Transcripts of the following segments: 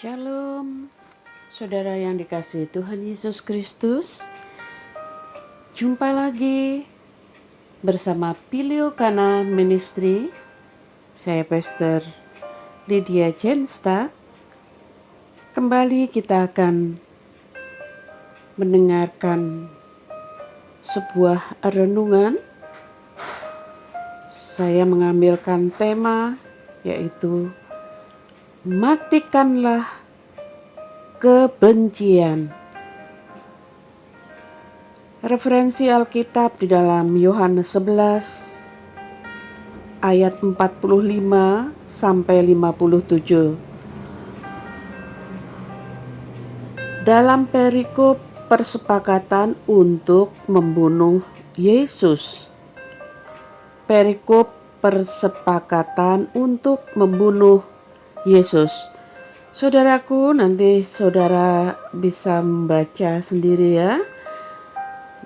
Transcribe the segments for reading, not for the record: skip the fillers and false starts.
Shalom, saudara yang dikasihi Tuhan Yesus Kristus. Jumpa lagi bersama Pilio Kana Ministry. Saya Pastor Lydia Jensta. Kembali kita akan mendengarkan sebuah renungan. Saya mengambilkan tema yaitu matikanlah kebencian. Referensi Alkitab di dalam Yohanes 11 ayat 45 sampai 57. Dalam perikop persepakatan untuk membunuh Yesus. Perikop persepakatan untuk membunuh Yesus. Saudaraku, nanti saudara bisa membaca sendiri ya,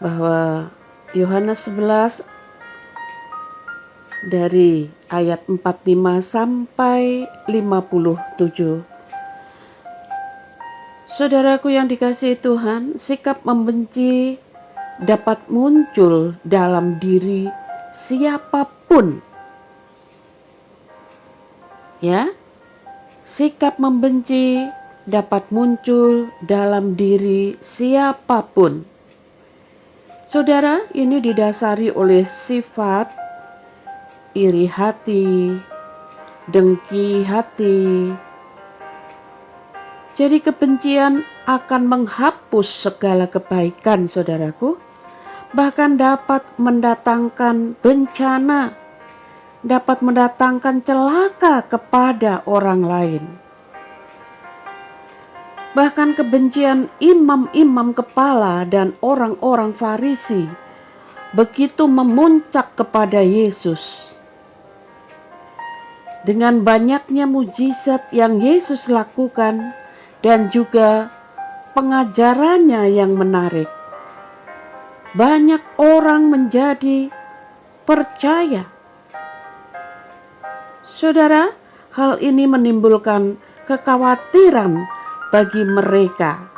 bahwa Yohanes 11 dari ayat 45 sampai 57. Saudaraku yang dikasihi Tuhan, sikap membenci dapat muncul dalam diri siapapun. Ya, sikap membenci dapat muncul dalam diri siapapun. Saudara, ini didasari oleh sifat iri hati, dengki hati. Jadi kebencian akan menghapus segala kebaikan, saudaraku. Bahkan dapat mendatangkan bencana, dapat mendatangkan celaka kepada orang lain. Bahkan kebencian imam-imam kepala dan orang-orang Farisi begitu memuncak kepada Yesus. Dengan banyaknya mujizat yang Yesus lakukan dan juga pengajarannya yang menarik, banyak orang menjadi percaya. Saudara, hal ini menimbulkan kekhawatiran bagi mereka.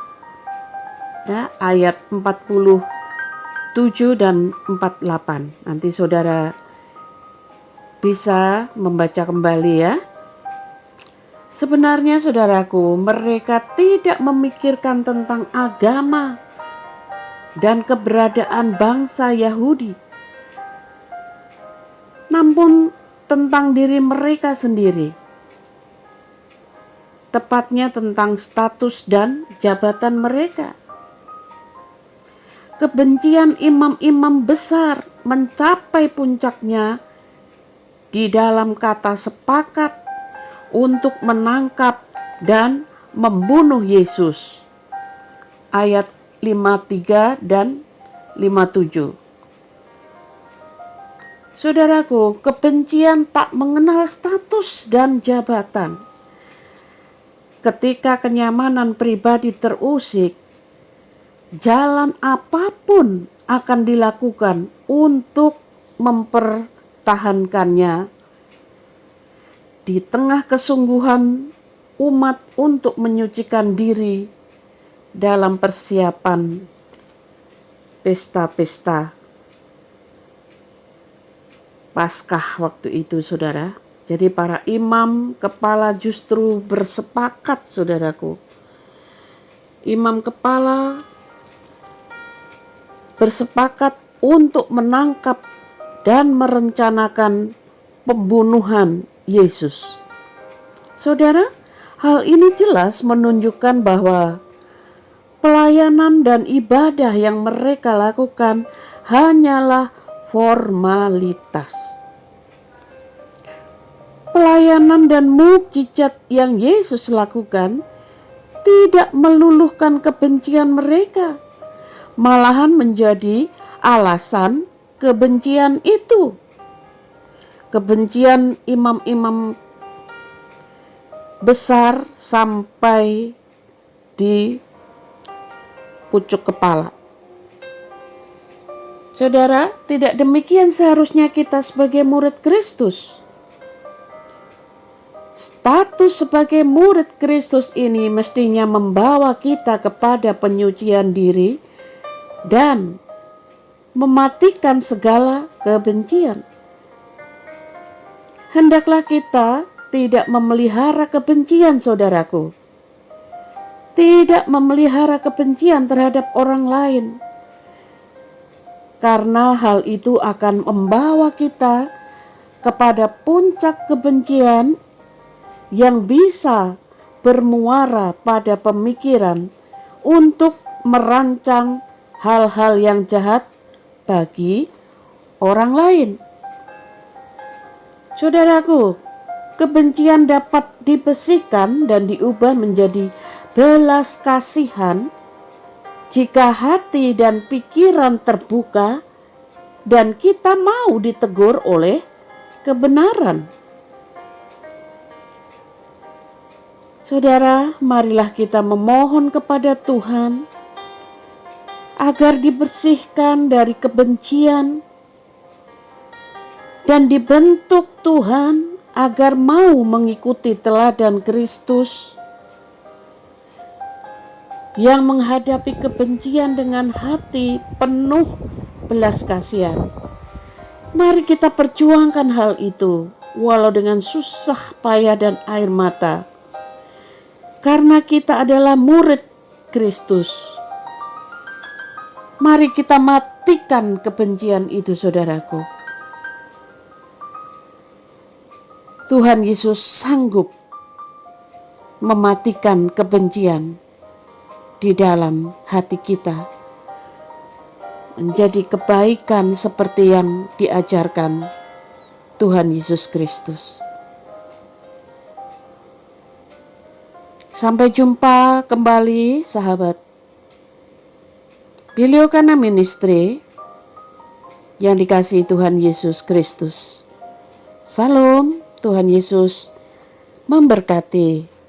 Ya, ayat 47 dan 48. Nanti saudara bisa membaca kembali ya. Sebenarnya saudaraku, mereka tidak memikirkan tentang agama dan keberadaan bangsa Yahudi, namun tentang diri mereka sendiri, tepatnya tentang status dan jabatan mereka. Kebencian imam-imam besar mencapai puncaknya di dalam kata sepakat untuk menangkap dan membunuh Yesus. Ayat 53 dan 57. Saudaraku, kebencian tak mengenal status dan jabatan. Ketika kenyamanan pribadi terusik, jalan apapun akan dilakukan untuk mempertahankannya. Di tengah kesungguhan umat untuk menyucikan diri dalam persiapan pesta-pesta Paskah waktu itu, saudara. Jadi para imam kepala justru bersepakat, saudaraku. Imam kepala bersepakat untuk menangkap dan merencanakan pembunuhan Yesus. Saudara, hal ini jelas menunjukkan bahwa pelayanan dan ibadah yang mereka lakukan hanyalah formalitas. Pelayanan dan mukjizat yang Yesus lakukan tidak meluluhkan kebencian mereka, malahan menjadi alasan kebencian itu. Kebencian imam-imam besar sampai di pucuk kepala. Saudara, tidak demikian seharusnya kita sebagai murid Kristus. Status sebagai murid Kristus ini mestinya membawa kita kepada penyucian diri dan mematikan segala kebencian. Hendaklah kita tidak memelihara kebencian, saudaraku. Tidak memelihara kebencian terhadap orang lain. Karena hal itu akan membawa kita kepada puncak kebencian yang bisa bermuara pada pemikiran untuk merancang hal-hal yang jahat bagi orang lain. Saudaraku, kebencian dapat dibersihkan dan diubah menjadi belas kasihan jika hati dan pikiran terbuka dan kita mau ditegur oleh kebenaran. Saudara, marilah kita memohon kepada Tuhan agar dibersihkan dari kebencian dan dibentuk Tuhan agar mau mengikuti teladan Kristus yang menghadapi kebencian dengan hati penuh belas kasihan. Mari kita perjuangkan hal itu, walau dengan susah payah dan air mata. Karena kita adalah murid Kristus. Mari kita matikan kebencian itu, saudaraku. Tuhan Yesus sanggup mematikan kebencian di dalam hati kita, menjadi kebaikan seperti yang diajarkan Tuhan Yesus Kristus. Sampai jumpa kembali, sahabat Biliokana Ministry yang dikasihi Tuhan Yesus Kristus. Salam, Tuhan Yesus memberkati.